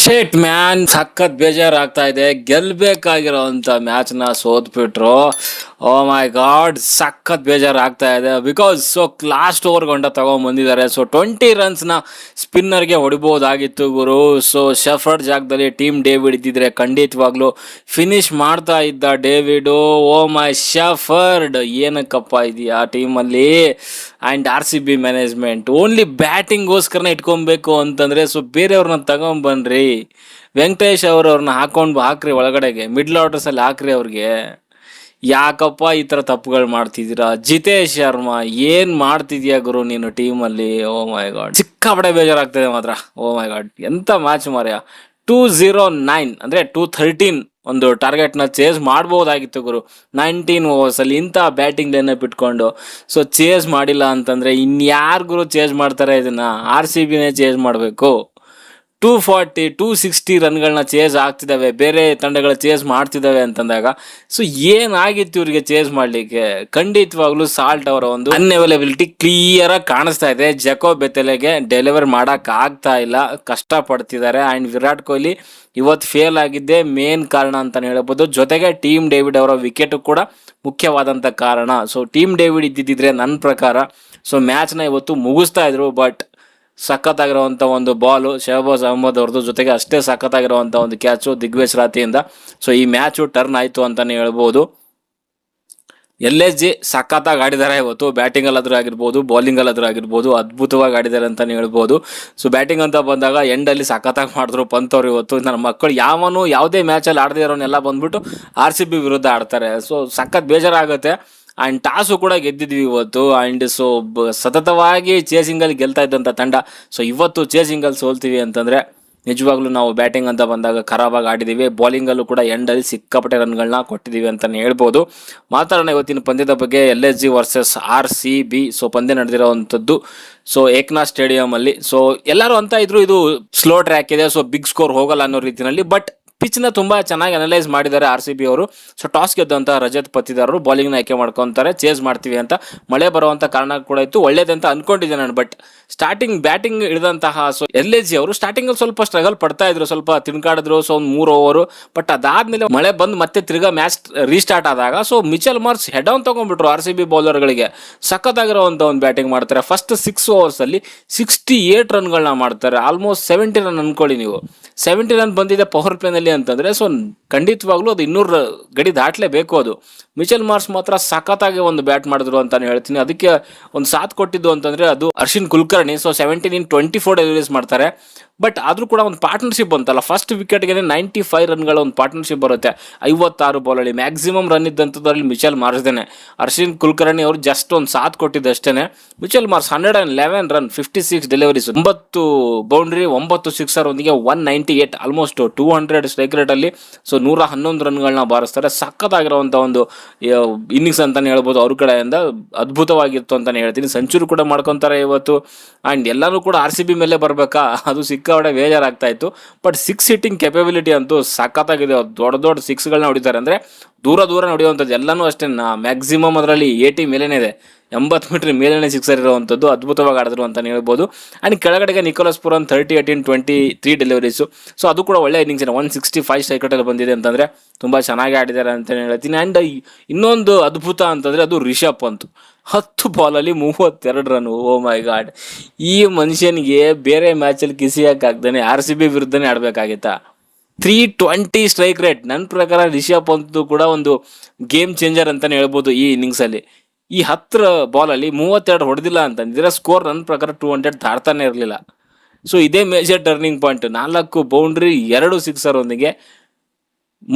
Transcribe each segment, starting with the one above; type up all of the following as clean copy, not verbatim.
ಶೇಟ್ man ಸಖತ್ ಬೇಜಾರಾಗ್ತಾ ಇದೆ. ಗೆಲ್ಬೇಕಾಗಿರೋಂಥ ಮ್ಯಾಚ್ನ ಸೋತ್ಬಿಟ್ರು. ಓ ಮೈ god, ಸಖತ್ ಬೇಜಾರಾಗ್ತಾ ಇದೆ. ಬಿಕಾಸ್ ಲಾಸ್ಟ್ ಓವರ್ ಗಂಟ ತಗೊಂಡ್ಬಂದಿದ್ದಾರೆ. 20 ರನ್ಸ್ನ ಸ್ಪಿನ್ನರ್ಗೆ ಹೊಡಿಬೋದಾಗಿತ್ತು ಗುರು. ಶೆಫರ್ಡ್ ಜಾಗದಲ್ಲಿ ಟೀಮ್ ಡೇವಿಡ್ ಇದ್ದಿದ್ರೆ ಖಂಡಿತವಾಗ್ಲೂ ಫಿನಿಶ್ ಮಾಡ್ತಾ ಇದ್ದ ಡೇವಿಡು. ಓ ಮೈ ಶೆಫರ್ಡ್, ಏನಕ್ಕಪ್ಪ ಇದೆಯಾ ಟೀಮಲ್ಲಿ? ಆ್ಯಂಡ್ RCB ಮ್ಯಾನೇಜ್ಮೆಂಟ್ ಓನ್ಲಿ ಬ್ಯಾಟಿಂಗ್ಗೋಸ್ಕರನೇ ಇಟ್ಕೊಬೇಕು ಅಂತಂದರೆ ಬೇರೆಯವ್ರನ್ನ ತಗೊಂಬನ್ರಿ. ವೆಂಕಟೇಶ್ ಅವ್ರನ್ನ ಹಾಕ್ರಿ ಒಳಗಡೆಗೆ, ಮಿಡ್ಲ್ ಆರ್ಡರ್ಸಲ್ಲಿ ಹಾಕ್ರಿ ಅವ್ರಿಗೆ. ಯಾಕಪ್ಪ ಈ ಥರ ತಪ್ಪುಗಳು ಮಾಡ್ತಿದ್ದೀರಾ? ಜಿತೇಶ್ ಶರ್ಮಾ, ಏನು ಮಾಡ್ತಿದ್ಯಾ ಗುರು ನೀನು ಟೀಮಲ್ಲಿ? ಓ ಮೈ ಗಾಡ್, ಸಿಕ್ಕಾಪಟ್ಟೆ ಬೇಜಾರಾಗ್ತದೆ ಮಾತ್ರ. ಓ ಮೈ ಗಾಡ್, ಎಂಥ ಮ್ಯಾಚ್ ಮಾರ್ಯ. 209 ಅಂದರೆ 213 ಒಂದು ಟಾರ್ಗೆಟ್ನ ಚೇಸ್ ಮಾಡ್ಬೋದಾಗಿತ್ತು ಗುರು 19 ಓವರ್ಸಲ್ಲಿ. ಇಂಥ ಬ್ಯಾಟಿಂಗ್ ಲೈನಪ್ ಇಟ್ಕೊಂಡು ಚೇಸ್ ಮಾಡಿಲ್ಲ ಅಂತಂದರೆ ಇನ್ಯಾರು ಗುರು ಚೇಸ್ ಮಾಡ್ತಾರೆ ಇದನ್ನು? RCBನೇ ಚೇಸ್ ಮಾಡಬೇಕು. 240 260 ರನ್ಗಳನ್ನ ಚೇಸ್ ಆಗ್ತಿದ್ದಾವೆ, ಬೇರೆ ತಂಡಗಳ ಚೇಸ್ ಮಾಡ್ತಿದ್ದಾವೆ ಅಂತಂದಾಗ ಏನಾಗಿತ್ತು ಇವ್ರಿಗೆ ಚೇಸ್ ಮಾಡಲಿಕ್ಕೆ? ಖಂಡಿತವಾಗ್ಲೂ ಸಾಲ್ಟ್ ಅವರ ಒಂದು ಅನ್ಅವೈಲಬಿಲಿಟಿ ಕ್ಲಿಯರ್ ಆಗಿ ಕಾಣಿಸ್ತಾ ಇದೆ. ಜಕೋ ಬೆತೆಲೆಗೆ ಡೆಲಿವರ್ ಮಾಡೋಕೆ ಆಗ್ತಾ ಇಲ್ಲ, ಕಷ್ಟಪಡ್ತಿದ್ದಾರೆ. ಆ್ಯಂಡ್ ವಿರಾಟ್ ಕೊಹ್ಲಿ ಇವತ್ತು ಫೇಲ್ ಆಗಿದ್ದೆ ಮೇನ್ ಕಾರಣ ಅಂತಲೇ ಹೇಳ್ಬೋದು. ಜೊತೆಗೆ ಟೀಮ್ ಡೇವಿಡ್ ಅವರ ವಿಕೆಟ್ ಕೂಡ ಮುಖ್ಯವಾದಂಥ ಕಾರಣ. ಟೀಮ್ ಡೇವಿಡ್ ಇದ್ದಿದ್ದರೆ ನನ್ನ ಪ್ರಕಾರ ಮ್ಯಾಚ್ನ ಇವತ್ತು ಮುಗಿಸ್ತಾ ಇದ್ರು. ಬಟ್ ಸಖತ್ತಾಗಿರುವಂಥ ಒಂದು ಬಾಲು ಶಹಬಾಜ್ ಅಹ್ಮದ್ ಅವ್ರದ್ದು, ಜೊತೆಗೆ ಅಷ್ಟೇ ಸಖತ್ತಾಗಿರುವಂಥ ಒಂದು ಕ್ಯಾಚು ದಿಗ್ವೇಶ್ ರಾತಿಯಿಂದ. ಈ ಮ್ಯಾಚು ಟರ್ನ್ ಆಯಿತು ಅಂತಲೇ ಹೇಳ್ಬೋದು. LSG ಸಖತ್ತಾಗಿ ಆಡಿದ್ದಾರೆ ಇವತ್ತು. ಬ್ಯಾಟಿಂಗಲ್ಲಾದರೂ ಆಗಿರ್ಬೋದು, ಬೌಲಿಂಗಲ್ಲಾದರೂ ಆಗಿರ್ಬೋದು, ಅದ್ಭುತವಾಗಿ ಆಡಿದ್ದಾರೆ ಅಂತಲೇ ಹೇಳ್ಬೋದು. ಬ್ಯಾಟಿಂಗ್ ಅಂತ ಬಂದಾಗ ಎಂಡಲ್ಲಿ ಸಖತ್ತಾಗಿ ಮಾಡಿದ್ರು ಪಂತ್ ಅವರು ಇವತ್ತು. ನನ್ನ ಮಕ್ಕಳು ಯಾವುದೇ ಮ್ಯಾಚಲ್ಲಿ ಆಡದೇ ಇರೋನೆಲ್ಲ ಬಂದ್ಬಿಟ್ಟು RCB ವಿರುದ್ಧ ಆಡ್ತಾರೆ. ಸಖತ್ ಬೇಜಾರಾಗುತ್ತೆ. ಆ್ಯಂಡ್ ಟಾಸು ಕೂಡ ಗೆದ್ದಿದ್ವಿ ಇವತ್ತು. ಆ್ಯಂಡ್ ಸತತವಾಗಿ ಚೇಸಿಂಗಲ್ಲಿ ಗೆಲ್ತಾ ಇದ್ದಂಥ ತಂಡ ಇವತ್ತು ಚೇಸಿಂಗಲ್ಲಿ ಸೋಲ್ತೀವಿ ಅಂತಂದರೆ ನಿಜವಾಗ್ಲೂ ನಾವು ಬ್ಯಾಟಿಂಗ್ ಅಂತ ಬಂದಾಗ ಖರಾಬಾಗಿ ಆಡಿದ್ದೀವಿ. ಬೌಲಿಂಗಲ್ಲೂ ಕೂಡ ಎಂಡಲ್ಲಿ ಸಿಕ್ಕಾಪಟ್ಟೆ ರನ್ಗಳನ್ನ ಕೊಟ್ಟಿದ್ದೀವಿ ಅಂತಲೇ ಹೇಳ್ಬೋದು. ಮಾತಾಡೋಣ ಇವತ್ತಿನ ಪಂದ್ಯದ ಬಗ್ಗೆ. LSG ವರ್ಸಸ್ RCB ಪಂದ್ಯ ನಡೆದಿರೋವಂಥದ್ದು ಏಕ್ನಾಥ್ ಸ್ಟೇಡಿಯಮಲ್ಲಿ. ಎಲ್ಲರೂ ಅಂತ ಇದ್ರು ಇದು ಸ್ಲೋ ಟ್ರ್ಯಾಕ್ ಇದೆ, ಬಿಗ್ ಸ್ಕೋರ್ ಹೋಗಲ್ಲ ಅನ್ನೋ ರೀತಿಯಲ್ಲಿ. ಬಟ್ ಪಿಚ್ನ ತುಂಬ ಚೆನ್ನಾಗಿ ಅನಲೈಸ್ ಮಾಡಿದ್ದಾರೆ RCB ಅವರು. ಟಾಸ್ ಗೆದ್ದಂಥ ರಜತ್ ಪತ್ತಿದಾರರು ಬೌಲಿಂಗ್ನ ಆಯ್ಕೆ ಮಾಡ್ಕೊತಾರೆ, ಚೇಸ್ ಮಾಡ್ತೀವಿ ಅಂತ. ಮಳೆ ಬರುವಂಥ ಕಾರಣ ಕೂಡ ಇತ್ತು, ಒಳ್ಳೇದಂತ ಅಂದ್ಕೊಂಡಿದ್ದೆ ನಾನು. ಬಟ್ ಸ್ಟಾರ್ಟಿಂಗ್ ಬ್ಯಾಟಿಂಗ್ ಇಳಿದಂತಹ LSG ಅವರು ಸ್ಟಾರ್ಟಿಂಗಲ್ಲಿ ಸ್ವಲ್ಪ ಸ್ಟ್ರಗಲ್ ಪಡ್ತಾ ಇದ್ರು, ಸ್ವಲ್ಪ ತಿನ್ಕಾಡಿದ್ರು. ಒಂದು 3 ಓವರು. ಬಟ್ ಅದಾದ್ಮೇಲೆ ಮಳೆ ಬಂದು ಮತ್ತೆ ತಿರ್ಗಾ ಮ್ಯಾಚ್ ರೀಸ್ಟಾರ್ಟ್ ಆದಾಗ ಮಿಚೆಲ್ ಮಾರ್ಕ್ಸ್ ಹೆಡ್ ಆನ್ ತಗೊಂಡ್ಬಿಟ್ರು RCB ಬೌಲರ್ಗಳಿಗೆ. ಸಖತ್ತಾಗಿರೋವಂಥ ಒಂದು ಬ್ಯಾಟಿಂಗ್ ಮಾಡ್ತಾರೆ. ಫಸ್ಟ್ 6 ಓವರ್ಸಲ್ಲಿ 68 ರನ್ಗಳನ್ನ ಮಾಡ್ತಾರೆ. ಆಲ್ಮೋಸ್ಟ್ 70 ರನ್ ಅನ್ಕೊಳ್ಳಿ ನೀವು. 70 ರನ್ ಬಂದಿದೆ ಪವರ್ ಪ್ಲೇನಲ್ಲಿ ಅಂತಂದರೆ ಖಂಡಿತವಾಗ್ಲೂ ಅದು 200 ಗಡಿ ದಾಟಲೇಬೇಕು. ಅದು ಮಿಚೆಲ್ ಮಾರ್ಕ್ಸ್ ಮಾತ್ರ ಸಖತ್ತಾಗಿ ಒಂದು ಬ್ಯಾಟ್ ಮಾಡಿದ್ರು ಅಂತಾನೆ ಹೇಳ್ತೀನಿ. ಅದಕ್ಕೆ ಒಂದು ಸಾಥ್ ಕೊಟ್ಟಿದ್ದು ಅಂತಂದರೆ ಅದು ಅರ್ಶಿನ್ ಕುಲಕರ್ಣಿ. 17 in 24 ಡೆಲಿವರೀಸ್ ಮಾಡ್ತಾರೆ. ಬಟ್ ಆದರೂ ಕೂಡ ಒಂದು ಪಾರ್ಟ್ನರ್ಶಿಪ್ ಬಂತಲ್ಲ, ಫಸ್ಟ್ ವಿಕೆಟ್ಗೆ 95 ರನ್ಗಳ ಒಂದು ಪಾರ್ಟ್ನರ್ಶಿಪ್ ಬರುತ್ತೆ 56 ಬಾಲಲ್ಲಿ. ಮ್ಯಾಕ್ಸಿಮಮ್ ರನ್ ಇದ್ದಂಥದ್ರಲ್ಲಿ ಮಿಚೆಲ್ ಮಾರ್ಕ್ಸ್ದೇನೆ. ಅರ್ಶಿನ್ ಕುಲಕರ್ಣಿ ಅವರು ಜಸ್ಟ್ ಒಂದು ಸಾಥ್ ಕೊಟ್ಟಿದ್ದು ಅಷ್ಟೇ. Mitchell Marsh 111 run, 56 deliveries, 9 boundary, 9 sixer, ಒಂದಿಗೆ 198, ಆಲ್ಮೋಸ್ಟ್ 200 ಸ್ಟ್ರೈಕ್ ರೇಟಲ್ಲಿ 111 ರನ್ಗಳನ್ನ ಬಾರಿಸ್ತಾರೆ. ಸಖತ್ತಾಗಿರುವಂಥ ಒಂದು ಇನ್ನಿಂಗ್ಸ್ ಅಂತಲೇ ಹೇಳ್ಬೋದು ಅವ್ರ ಕಡೆಯಿಂದ. ಅದ್ಭುತವಾಗಿತ್ತು ಅಂತಲೇ ಹೇಳ್ತೀನಿ. ಸೆಂಚುರಿ ಕೂಡ ಮಾಡ್ಕೊತಾರೆ ಇವತ್ತು. ಆ್ಯಂಡ್ ಎಲ್ಲರೂ ಕೂಡ RCB ಮೇಲೆ ಬರಬೇಕಾ, ಅದು ಸಿಕ್ಕಾಪಟ್ಟೆ ಬೇಜಾರಾಗ್ತಾ ಇತ್ತು. ಬಟ್ 6 ಹಿಟ್ಟಿಂಗ್ ಕೆಪಬಿಲಿಟಿ ಅಂತೂ ಸಖತ್ತಾಗಿದೆ. ದೊಡ್ಡ 6ಗಳನ್ನ ಹೊಡಿತಾರೆ, ಅಂದರೆ ದೂರ ಹೊಡೆಯುವಂಥದ್ದು ಎಲ್ಲನೂ ಅಷ್ಟೇ. ಮ್ಯಾಕ್ಸಿಮಮ್ ಅದರಲ್ಲಿ 80 ಮೇಲೇ ಇದೆ, 80 ಮೀಟರ್ ಮೇಲೇ ಸಿಕ್ಸರ್ ಇರುವಂಥದ್ದು. ಅದ್ಭುತವಾಗಿ ಆಡಿದ್ರು ಅಂತಲೇ ಹೇಳ್ಬೋದು. ಆ್ಯಂಡ್ ಕೆಳಗಡೆಗೆ ನಿಕೋಲಸ್ ಪುರನ್ 38 in 23 ಡೆಲಿವರೀಸು. ಅದು ಕೂಡ ಒಳ್ಳೆ ಇನ್ನಿಂಗ್ಸ್, 165 ಸ್ಟ್ರೈಕ್ ರೇಟಲ್ಲಿ ಬಂದಿದೆ ಅಂತಂದರೆ ತುಂಬ ಚೆನ್ನಾಗಿ ಆಡಿದ್ದಾರೆ ಅಂತಲೇ ಹೇಳ್ತೀನಿ. ಆ್ಯಂಡ್ ಇನ್ನೊಂದು ಅದ್ಭುತ ಅಂತಂದರೆ ಅದು ರಿಷಬ್ ಪಂತ್, 10 ಬಾಲಲ್ಲಿ 32 ರನ್. ಓ ಮೈ ಗಾಡ್, ಈ ಮನುಷ್ಯನಿಗೆ ಬೇರೆ ಮ್ಯಾಚಲ್ಲಿ ಕಿಸಿಯೋಕ್ಕಾಗ್ದಾನೆ RCB ವಿರುದ್ಧನೇ ಆಡಬೇಕಾಗಿತ್ತಾ? 320 strike rate. ನನ್ನ ಪ್ರಕಾರ ರಿಷಬ್ ಪಂತ್ ಕೂಡ ಒಂದು ಗೇಮ್ ಚೇಂಜರ್ ಅಂತಲೇ ಹೇಳ್ಬೋದು ಈ ಇನ್ನಿಂಗ್ಸಲ್ಲಿ. ಈ 10 ಬಾಲಲ್ಲಿ 32 ಹೊಡೆದಿಲ್ಲ ಅಂತಂದಿದ್ರೆ ಸ್ಕೋರ್ ನನ್ನ ಪ್ರಕಾರ 200 ದಾಟ್ತಾನೆ ಇರಲಿಲ್ಲ. ಇದೇ major turning point. 4 boundary, 2 sixer, ಒಂದಿಗೆ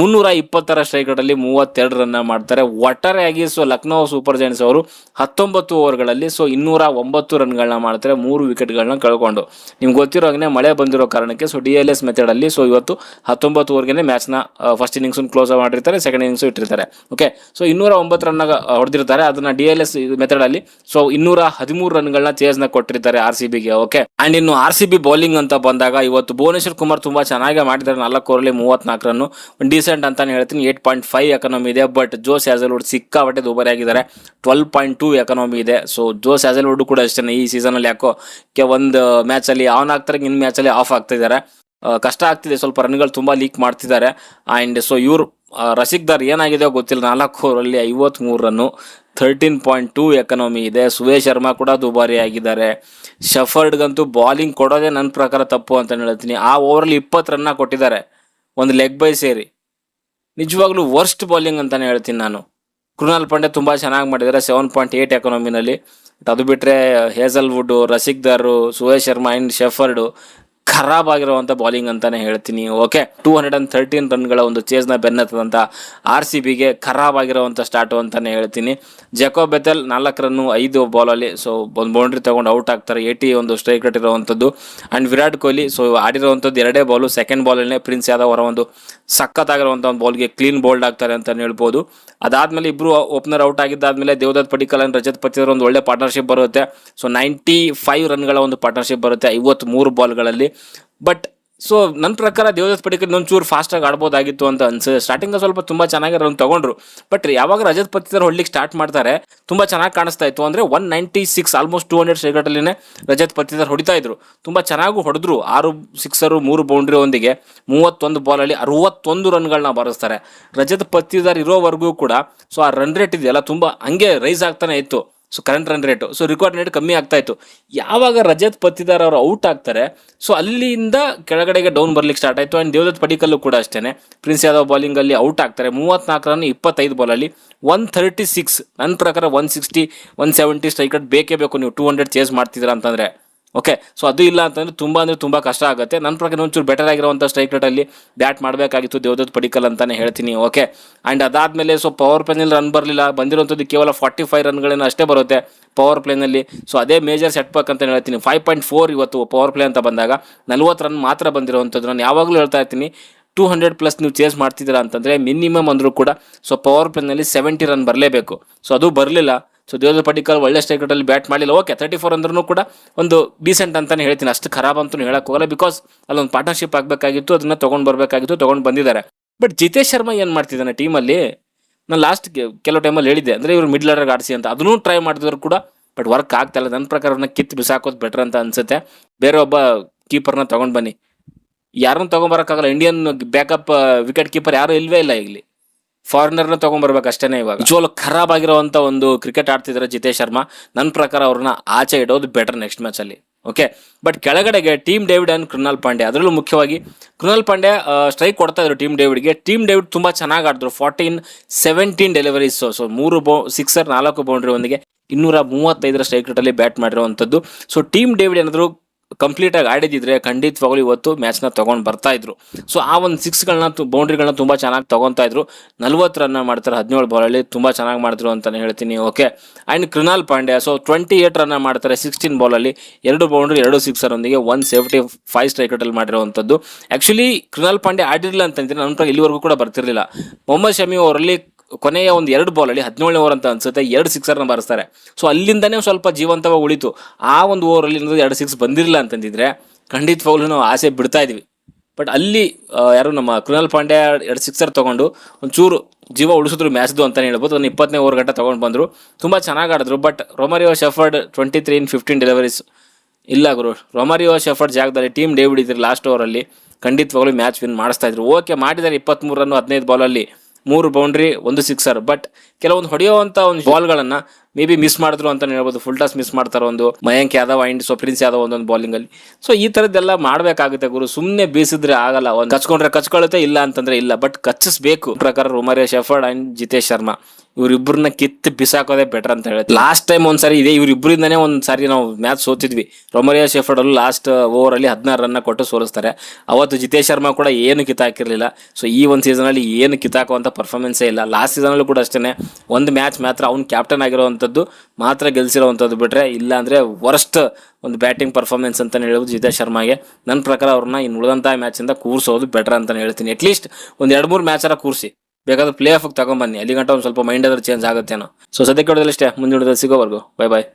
320 ಸ್ಟ್ರೈಕ್ ರೇಟಲ್ಲಿ 32 ರನ್ನ ಮಾಡ್ತಾರೆ. ಒಟ್ಟಾರೆಯಾಗಿ ಲಕ್ನೋ ಸೂಪರ್ ಜೈಂಟ್ಸ್ ಅವರು 19 ಓವರ್ಗಳಲ್ಲಿ 209 ರನ್ಗಳನ್ನ ಮಾಡ್ತಾರೆ, 3 ವಿಕೆಟ್ಗಳನ್ನ ಕಳ್ಕೊಂಡು. ನಿಮ್ಗೆ ಗೊತ್ತಿರೋ ಹಾಗೆ ಮಳೆ ಬಂದಿರೋ ಕಾರಣಕ್ಕೆ DLS ಮೆಥಡಲ್ಲಿ ಇವತ್ತು 19 ಓವರ್ಗೆ ಮ್ಯಾಚ್ನ ಫಸ್ಟ್ ಇನ್ನಿಂಗ್ಸನ್ನು ಕ್ಲೋಸ್ ಮಾಡಿರ್ತಾರೆ, ಸೆಕೆಂಡ್ ಇನ್ನಿಂಗ್ಸು ಇಟ್ಟಿರ್ತಾರೆ. ಓಕೆ, 209 ರನ್ನ ಹೊಡೆದಿರ್ತಾರೆ. ಅದನ್ನು DLS ಮೆಥಡಲ್ಲಿ 213 ರನ್ಗಳನ್ನ ಚೇಸ್ನ ಕೊಟ್ಟಿರ್ತಾರೆ RCBಗೆ. ಓಕೆ, ಆ್ಯಂಡ್ ಇನ್ನು RCB ಬೌಲಿಂಗ್ ಅಂತ ಬಂದಾಗ ಇವತ್ತು ಭುವನೇಶ್ವರ್ ಕುಮಾರ್ ತುಂಬ ಚೆನ್ನಾಗಿ ಮಾಡಿದ್ದಾರೆ. 4 ಓವರಲ್ಲಿ 34 ರನ್ನು, ಡೀಸೆಂಟ್ ಅಂತಾನೆ ಹೇಳ್ತೀನಿ. 8.5 ಎಕನಾಮಿ ಇದೆ. ಬಟ್ ಜೋಸ್ ಹ್ಯಾಸಲ್ವುಡ್ ಸಿಕ್ಕಾಪಟ್ಟೆ ದುಬಾರಿ ಆಗಿದ್ದಾರೆ, 12.2 ಎಕನಾಮಿ ಇದೆ. ಜೋಸ್ ಹ್ಯಾಸಲ್ವುಡ್ ಕೂಡ ಅಷ್ಟೇ ಈ ಸೀಸನಲ್ಲಿ ಯಾಕೋ ಒಂದು ಮ್ಯಾಚಲ್ಲಿ ಆನ್ ಆಗ್ತಾರೆ, ಇನ್ನು ಮ್ಯಾಚಲ್ಲಿ ಆಫ್ ಆಗ್ತಾ ಇದ್ದಾರೆ. ಕಷ್ಟ ಆಗ್ತಿದೆ, ಸ್ವಲ್ಪ ರನ್ಗಳು ತುಂಬ ಲೀಕ್ ಮಾಡ್ತಿದ್ದಾರೆ. ಆ್ಯಂಡ್ ಸೊ ಇವರು ರಸಿಕ್ದಾರ್ ಏನಾಗಿದೆ ಗೊತ್ತಿಲ್ಲ, 4 ಓವರಲ್ಲಿ 53 ರನ್ನು, 13.2 ಎಕನಾಮಿ ಇದೆ. ಸುರೇಶ್ ಶರ್ಮಾ ಕೂಡ ದುಬಾರಿ ಆಗಿದ್ದಾರೆ. ಶಫರ್ಡ್ಗಂತೂ ಬಾಲಿಂಗ್ ಕೊಡೋದೇ ನನ್ನ ಪ್ರಕಾರ ತಪ್ಪು ಅಂತ ಹೇಳ್ತೀನಿ. ಆ ಓವರಲ್ಲಿ 20 ರನ್ನ ಕೊಟ್ಟಿದ್ದಾರೆ, ಒಂದು ಲೆಗ್ ಬೈ ಸೇರಿ. ನಿಜವಾಗ್ಲೂ ವರ್ಸ್ಟ್ ಬಾಲಿಂಗ್ ಅಂತಾನೆ ಹೇಳ್ತೀನಿ ನಾನು. ಕೃಣಾಲ್ ಪಾಂಡೆ ತುಂಬ ಚೆನ್ನಾಗಿ ಮಾಡಿದ್ದಾರೆ 7.8 ಎಕನಾಮಿನಲ್ಲಿ. ಅದು ಬಿಟ್ಟರೆ ಹೇಸಲ್ವುಡ್, ರಸಿಕ್ದಾರು, ಸುರೇಶ್ ಶರ್ಮಾ ಆ್ಯಂಡ್ ಶೆಫರ್ಡು ಖರಾಬ್ ಆಗಿರುವಂಥ ಬಾಲಿಂಗ್ ಅಂತಾನೆ ಹೇಳ್ತೀನಿ. ಓಕೆ, 213 ರನ್ಗಳ ಒಂದು ಚೇಸ್ನ ಬೆನ್ನತ್ತದಂಥ RCBಗೆ ಖರಾಬ್ ಆಗಿರುವಂಥ ಸ್ಟಾರ್ಟು ಅಂತಾನೆ ಹೇಳ್ತೀನಿ. ಜಕೋಬ್ ಬೆಥೆಲ್ 4 ರನ್ನು 5 ಬಾಲಲ್ಲಿ, ಸೊ ಒಂದು ಬೌಂಡ್ರಿ ತೊಗೊಂಡು ಔಟ್ ಆಗ್ತಾರೆ. 80 ಒಂದು ಸ್ಟ್ರೈಕ್ ರೇಟ್ ಇರುವಂಥದ್ದು. ಆ್ಯಂಡ್ ವಿರಾಟ್ ಕೊಹ್ಲಿ ಸೊ ಆಡಿರುವಂಥದ್ದು 2 ಬಾಲು, ಸೆಕೆಂಡ್ ಬಾಲಲ್ಲೇ ಪ್ರಿನ್ಸ್ ಯಾದವ್ ಅವರ ಒಂದು ಸಖತ್ತಾಗಿರುವಂಥ ಒಂದು ಬಾಲ್ಗೆ ಕ್ಲೀನ್ ಬೋಲ್ಡ್ ಆಗ್ತಾರೆ ಅಂತ ಹೇಳ್ಬೋದು. ಅದಾದಮೇಲೆ ಇಬ್ಬರು ಓಪನರ್ ಔಟ್ ಆಗಿದ್ದಾದಮೇಲೆ ದೇವದತ್ ಪಡಿಕ್ಕಲ್ ಆ್ಯಂಡ್ ರಜತ್ ಪತಿದಾರ್ ಒಂದು ಒಳ್ಳೆ ಪಾರ್ಟ್ನರ್ಶಿಪ್ ಬರುತ್ತೆ. ಸೊ 95 ರನ್ಗಳ ಒಂದು ಪಾರ್ಟ್ನರ್ಶಿಪ್ ಬರುತ್ತೆ 53 ಬಾಲ್ಗಳಲ್ಲಿ. ಬಟ್ ಸೊ ನನ್ನ ಪ್ರಕಾರ ದೇವದತ್ ಪಡಿಕ್ಕಲ್ ಒಂಚೂರು ಫಾಸ್ಟಾಗಿ ಆಡ್ಬೋದಾಗಿತ್ತು ಅಂತ ಅನ್ಸುತ್ತೆ. ಸ್ಟಾರ್ಟಿಂಗ್ ಸ್ವಲ್ಪ ತುಂಬ ಚೆನ್ನಾಗಿ ರನ್ ತೊಗೊಂಡ್ರು, ಬಟ್ ಯಾವಾಗ ರಜತ್ ಪತಿದಾರ್ ಹೊಡ್ಲಿಕ್ಕೆ ಸ್ಟಾರ್ಟ್ ಮಾಡ್ತಾರೆ ತುಂಬ ಚೆನ್ನಾಗಿ ಕಾಣಿಸ್ತಾ ಇತ್ತು. ಅಂದರೆ 196 ಆಲ್ಮೋಸ್ಟ್ 200 ಸ್ಟ್ರೈಕ್ ರಜತ್ ಪತಿದಾರ್ ಹೊಡಿತಾ ಇದ್ರು, ತುಂಬ ಚೆನ್ನಾಗೂ ಹೊಡೆದ್ರು. 6 ಸಿಕ್ಸರು 3 ಬೌಂಡ್ರಿ ಒಂದಿಗೆ 31 ಬಾಲಲ್ಲಿ 61 ರನ್ಗಳನ್ನ ಬಾರಿಸ್ತಾರೆ. ರಜತ್ ಪತಿದಾರ್ ಇರೋವರೆಗೂ ಕೂಡ ಸೊ ಆ ರನ್ ರೇಟ್ ಇದೆಯಲ್ಲ ತುಂಬ ಹಂಗೆ ರೈಸ್ ಆಗ್ತಾನೆ ಇತ್ತು. So current run rate, so record rate ಕಮ್ಮಿ ಆಗ್ತಾ ಇತ್ತು. ಯಾವಾಗ ರಜತ್ ಪತಿದಾರ್ ಅವರು ಔಟ್ ಆಗ್ತಾರೆ ಸೊ ಅಲ್ಲಿಂದ ಕೆಳಗಡೆಗೆ ಡೌನ್ ಬರ್ಲಿಕ್ಕೆ ಸ್ಟಾರ್ಟ್ ಆಯಿತು. ಆ್ಯಂಡ್ ದೇವದತ್ ಪಡಿಕ್ಕಲ್ಲು ಕೂಡ ಅಷ್ಟೇ, ಪ್ರಿನ್ಸ್ ಯಾದವ್ ಬಾಲಿಂಗಲ್ಲಿ ಔಟ್ ಆಗ್ತಾರೆ. 34 ರನ್ 25 ಬಾಲಲ್ಲಿ 136. ನನ್ನ ಪ್ರಕಾರ 160 170 ಸ್ಟ್ರೈಕ್ ರೇಟ್ ಬೇಕೇ ಬೇಕು ನೀವು 200 ಚೇಸ್ ಮಾಡ್ತಿದ್ದೀರಾ ಅಂತಂದರೆ. ಓಕೆ, ಸೊ ಅದು ಇಲ್ಲ ಅಂತಂದರೆ ತುಂಬ ಕಷ್ಟ ಆಗುತ್ತೆ. ನನ್ನ ಪ್ರಕಾರ ಒಂಚೂರು ಬೆಟರ್ ಆಗಿರುವಂಥ ಸ್ಟ್ರೈಕ್ ರೇಟಲ್ಲಿ ಬ್ಯಾಟ್ ಮಾಡಬೇಕಾಗಿತ್ತು ದೇವದತ್ ಪಡಿಕ್ಕಲ್ ಅಂತಲೇ ಹೇಳ್ತೀನಿ. ಓಕೆ, ಆ್ಯಂಡ್ ಅದಾದಮೇಲೆ ಸೊ ಪವರ್ ಪ್ಲೇನಲ್ಲಿ ರನ್ ಬರಲಿಲ್ಲ, ಬಂದಿರುವಂಥದ್ದು ಕೇವಲ 45 ರನ್ಗಳೇನೋ ಅಷ್ಟೇ ಬರುತ್ತೆ ಪವರ್ ಪ್ಲೇನಲ್ಲಿ. ಸೊ ಅದೇ ಮೇಜರ್ ಸೆಟ್ ಬ್ಯಾಕ್ ಅಂತ ಹೇಳ್ತೀನಿ. 5.4 ಇವತ್ತು ಪವರ್ ಪ್ಲೇ ಅಂತ ಬಂದಾಗ 40 ರನ್ ಮಾತ್ರ ಬಂದಿರುವಂಥದ್ದು. ನಾನು ಯಾವಾಗಲೂ ಹೇಳ್ತಾ ಇರ್ತೀನಿ 200+ ನೀವು ಚೇಸ್ ಮಾಡ್ತಿದ್ದೀರಾ ಅಂತಂದರೆ ಮಿನಿಮಮ್ ಅಂದರೂ ಕೂಡ ಸೊ ಪವರ್ ಪ್ಲೇನಲ್ಲಿ 70 ರನ್ ಬರಲೇಬೇಕು. ಸೊ ಅದು ಬರಲಿಲ್ಲ. ಸೊ ದೇವದತ್ ಪಡಿಕ್ಕಲ್ ಒಳ್ಳೆ ಸ್ಟ್ರೈಕ್ ರೇಟಲ್ಲಿ ಬ್ಯಾಟ್ ಮಾಡಲಿಲ್ಲ. ಓಕೆ, 34 ಅಂದ್ರೂ ಕೂಡ ಒಂದು ಡೀಸೆಂಟ್ ಅಂತಲೇ ಹೇಳ್ತೀನಿ, ಅಷ್ಟು ಖರಾಬ್ ಅಂತಲೂ ಹೇಳಕ್ಕೆ ಹೋಗಲ್ಲ. ಬಿಕಾಸ್ ಅಲ್ಲೊಂದು ಪಾರ್ಟ್ನರ್ಶಿಪ್ ಆಗಬೇಕಾಗಿತ್ತು, ಅದನ್ನು ತೊಗೊಂಡು ಬರಬೇಕಾಗಿತ್ತು, ತೊಗೊಂಡು ಬಂದಿದ್ದಾರೆ. ಬಟ್ ಜಿತೇಶ್ ಶರ್ಮಾ ಏನು ಮಾಡ್ತಿದ್ದಾನೆ ಟೀಮಲ್ಲಿ, ನಾನು ಲಾಸ್ಟ್ ಕೆಲವು ಟೈಮಲ್ಲಿ ಹೇಳಿದ್ದೆ, ಅಂದರೆ ಇವರು ಮಿಡ್ಲ್ ಆರ್ಡರ್ಗೆ ಆಡಿಸಿ ಅಂತ, ಅದನ್ನೂ ಟ್ರೈ ಮಾಡಿದ್ರು ಕೂಡ ಬಟ್ ವರ್ಕ್ ಆಗ್ತಾಯಿಲ್ಲ. ನನ್ನ ಪ್ರಕಾರ ಅವ್ರನ್ನ ಕಿತ್ತು ಬಿಸಾಕೋದು ಬೆಟರ್ ಅಂತ ಅನಿಸುತ್ತೆ. ಬೇರೆ ಒಬ್ಬ ಕೀಪರ್ನ ತೊಗೊಂಡು ಬನ್ನಿ. ಯಾರನ್ನೂ ತೊಗೊಂಬರೋಕ್ಕಾಗಲ್ಲ, ಇಂಡಿಯನ್ ಬ್ಯಾಕಪ್ ವಿಕೆಟ್ ಕೀಪರ್ ಯಾರೂ ಇಲ್ಲವೇ ಇಲ್ಲ. ಇಲ್ಲಿ ಫಾರಿನರ್ನ ತೊಗೊಂಬರ್ಬೇಕು ಅಷ್ಟೇ. ಇವಾಗ ನಿಜವಾಗ್ಲೂ ಖರಾಬ್ ಆಗಿರುವಂಥ ಒಂದು ಕ್ರಿಕೆಟ್ ಆಡ್ತಿದ್ದಾರೆ ಜಿತೇಶ್ ಶರ್ಮಾ. ನನ್ನ ಪ್ರಕಾರ ಅವ್ರನ್ನ ಆಚೆ ಇಡೋದು ಬೆಟರ್ ನೆಕ್ಸ್ಟ್ ಮ್ಯಾಚಲ್ಲಿ. ಓಕೆ, ಬಟ್ ಕೆಳಗಡೆಗೆ team David and Krunal Pandya, ಅದರಲ್ಲೂ ಮುಖ್ಯವಾಗಿ ಕೃಣಾಲ್ ಪಾಂಡೆ ಸ್ಟ್ರೈಕ್ ಕೊಡ್ತಾ ಇದ್ರು ಟೀಮ್ ಡೇವಿಡ್ಗೆ. ಟೀಮ್ ಡೇವಿಡ್ ತುಂಬ ಚೆನ್ನಾಗಿ ಆಡಿದ್ರು, 14-17 ಡೆಲಿವರೀಸ್. ಸೊ 3 ಸಿಕ್ಸರ್ 4 ಬೌಂಡ್ರಿ ಒಂದಿಗೆ 235 ಸ್ಟ್ರೈಕ್ ರೇಟಲ್ಲಿ ಬ್ಯಾಟ್ ಮಾಡಿರುವಂಥದ್ದು. ಸೊ ಟೀಮ್ ಡೇವಿಡ್ ಏನಾದರೂ ಕಂಪ್ಲೀಟಾಗಿ ಆಡಿದಿದ್ರೆ ಖಂಡಿತವಾಗ್ಲೂ ಇವತ್ತು ಮ್ಯಾಚ್ನ ತೊಗೊಂಡು ಬರ್ತಾಯಿದ್ರು. ಸೊ ಆ ಒಂದು 6ಗಳನ್ನ ಬೌಂಡ್ರಿಗಳನ್ನ ತುಂಬ ಚೆನ್ನಾಗಿ ತೊಗೊತಾ ಇದ್ರು. 40 ರನ್ನ ಮಾಡ್ತಾರೆ 17 ಬಾಲಲ್ಲಿ, ತುಂಬ ಚೆನ್ನಾಗಿ ಮಾಡಿದ್ರು ಅಂತಲೇ ಹೇಳ್ತೀನಿ. Okay, and Krunal Pandya so 28 ರನ್ನ ಮಾಡ್ತಾರೆ 16 ಬಾಲಲ್ಲಿ, 2 ಬೌಂಡ್ರಿ 2 ಸಿಕ್ಸರ್ ಒಂದಿಗೆ 175 ಸ್ಟ್ರೈಕ್ ರೇಟಲ್ಲಿ ಮಾಡಿರುವಂಥದ್ದು. ಆ್ಯಕ್ಚುಲಿ ಕೃಣಾಲ್ ಪಾಂಡ್ಯ ಆಡಿರಲಿಲ್ಲ ಅಂತಂದರೆ ನನ್ನ ಪ್ರಕಾರ ಇಲ್ಲಿವರೆಗೂ ಕೂಡ ಬರ್ತಿರಲಿಲ್ಲ. ಮೊಹಮ್ಮದ್ ಶಮಿ ಅವರಲ್ಲಿ ಕೊನೆಯ ಒಂದು 2 ಬಾಲಲ್ಲಿ 17ನೇ ಓವರ್ ಅಂತ ಅನ್ಸುತ್ತೆ 2 ಸಿಕ್ಸರ್ನ ಬಾರಿಸ್ತಾರೆ. ಸೊ ಅಲ್ಲಿಂದನೇ ಸ್ವಲ್ಪ ಜೀವಂತವಾಗಿ ಉಳಿತು. ಆ ಒಂದು ಓವರಲ್ಲಿ 2 ಸಿಕ್ಸ್ ಬಂದಿರಲಿಲ್ಲ ಅಂತಂದಿದ್ರೆ ಖಂಡಿತವಾಗ್ಲೂ ನಾವು ಆಸೆ ಬಿಡ್ತಾ ಇದ್ವಿ. ಬಟ್ ಅಲ್ಲಿ ಯಾರು ನಮ್ಮ ಕೃಣಾಲ್ ಪಾಂಡ್ಯ 2 ಸಿಕ್ಸರ್ ತೊಗೊಂಡು ಒಂಚೂರು ಜೀವ ಉಳಿಸಿದ್ರು ಮ್ಯಾಚ್ದು ಅಂತಲೇ ಹೇಳ್ಬೋದು. ಒಂದು 20ನೇ ಓವರ್ ಗಂಟೆ ತೊಗೊಂಡು ಬಂದರು, ತುಂಬ ಚೆನ್ನಾಗಿ ಆಡಿದ್ರು. ಬಟ್ ರೊಮಾರಿಯೋ ಶೆಫರ್ಡ್ 23 in 15 ಡೆಲಿವರೀಸ್ ಇಲ್ಲ ಗುರು. ರೊಮಾರಿಯೋ ಶೆಫರ್ಡ್ ಜಾಗದಲ್ಲಿ ಟೀಮ್ ಡೇವಿಡ್ ಇದ್ರೆ ಲಾಸ್ಟ್ ಓವರಲ್ಲಿ ಖಂಡಿತವಾಗ್ಲೂ ಮ್ಯಾಚ್ ವಿನ್ ಮಾಡಿಸ್ತಾ ಇದ್ರು. ಓಕೆ, ಮಾಡಿದ್ದಾರೆ 23 ರನ್ನು 15 ಬಾಲಲ್ಲಿ 3 ಬೌಂಡ್ರಿ 1 ಸಿಕ್ಸರ್. ಬಟ್ ಕೆಲವೊಂದು ಹೊಡೆಯುವಂಥ ಒಂದು ಬಾಲ್ಗಳನ್ನು ಮೇ ಬಿ ಮಿಸ್ ಮಾಡಿದ್ರು ಅಂತಲೇ ಹೇಳ್ಬೋದು. ಫುಲ್ ಟಾಸ್ ಮಿಸ್ ಮಾಡ್ತಾರೆ, ಒಂದು Mayank Yadav and so prince Yadav ಒಂದೊಂದು ಬಾಲಿಂಗಲ್ಲಿ. ಸೊ ಈ ಥರದ್ದೆಲ್ಲ ಮಾಡಬೇಕಾಗುತ್ತೆ ಗುರು, ಸುಮ್ಮನೆ ಬೀಸಿದ್ರೆ ಆಗಲ್ಲ. ಒಂದು ಕಚ್ಕೊಂಡ್ರೆ ಕಚ್ಕೊಳ್ಳುತ್ತೆ, ಇಲ್ಲ ಅಂತಂದರೆ ಇಲ್ಲ. ಬಟ್ ಕಚ್ಚಿಸ್ಬೇಕು. ಪ್ರಕಾರ ರೊಮಾರಿಯೋ ಶೆಫರ್ಡ್ ಆ್ಯಂಡ್ ಜಿತೇಶ್ ಶರ್ಮಾ ಇವರಿಬ್ಬರನ್ನ ಕಿತ್ತು ಬಿಸಾಕೋದೇ ಬೆಟರ್ ಅಂತ ಹೇಳುತ್ತೆ. ಲಾಸ್ಟ್ ಟೈಮ್ ಒಂದ್ಸರಿ ಇದೆ ಇವರಿಬ್ಬರಿಂದನೇ ಒಂದ್ಸಾರಿ ನಾವು ಮ್ಯಾಚ್ ಸೋತಿದ್ವಿ. ರೊಮಾರಿಯೋ ಶೆಫರ್ಡ್ ಅಲ್ಲೂ ಲಾಸ್ಟ್ ಓವರಲ್ಲಿ 16 ರನ್ನ ಕೊಟ್ಟು ಸೋಲಿಸ್ತಾರೆ. ಅವತ್ತು ಜಿತೇಶ್ ಶರ್ಮಾ ಕೂಡ ಏನು ಕಿತ್ತಾಕಿರಲಿಲ್ಲ. ಸೊ ಈ ಒಂದು ಸೀಸನಲ್ಲಿ ಏನು ಕಿತ್ತಾಕುವಂಥ ಪರ್ಫಾರ್ಮೆನ್ಸೇ ಇಲ್ಲ. ಲಾಸ್ಟ್ ಸೀಸನಲ್ಲೂ ಕೂಡ ಅಷ್ಟೇ, ಒಂದು ಮ್ಯಾಚ್ ಮಾತ್ರ ಅವ್ನು ಕ್ಯಾಪ್ಟನ್ ಆಗಿರೋವಂಥದ್ದು ಮಾತ್ರ ಗೆಲ್ಸಿರೋವಂಥದ್ದು ಬಿಟ್ಟರೆ ಇಲ್ಲ ಅಂದರೆ ವರ್ಸ್ಟ್ ಒಂದು ಬ್ಯಾಟಿಂಗ್ ಪರ್ಫಾರ್ಮೆನ್ಸ್ ಅಂತಲೇ ಹೇಳ್ಬೋದು ಜಿತೇಶ್ ಶರ್ಮಾಗೆ. ನನ್ನ ಪ್ರಕಾರ ಅವ್ರನ್ನ ಇನ್ನು ಉಳಿದಂಥ ಮ್ಯಾಚಿಂದ ಕೂರಿಸೋದು ಬೆಟರ್ ಅಂತಲೇ ಹೇಳ್ತೀನಿ. ಅಟ್ಲೀಸ್ಟ್ ಒಂದು 2-3 ಮ್ಯಾಚರ ಕೂರಿಸಿ, ಬೇಕಾದ್ರೆ ಪ್ಲೇ ಆಫ್ಗೆ ತಗೊಂಬನ್ನಿ. ಅಲ್ಲಿ ಗಂಟ ಒಂದು ಸ್ವಲ್ಪ ಮೈಂಡ್ ಆದ್ರೂ ಚೇಂಜ್ ಆಗುತ್ತೇನೋ. ಸೊ ಸದ್ಯಕ್ಕೆ ಹೊಡೆದಲ್ಲಷ್ಟೇ, ಮುಂದಿನ ಸಿಗೋವರೆಗೂ ಬೈ ಬಾಯ್.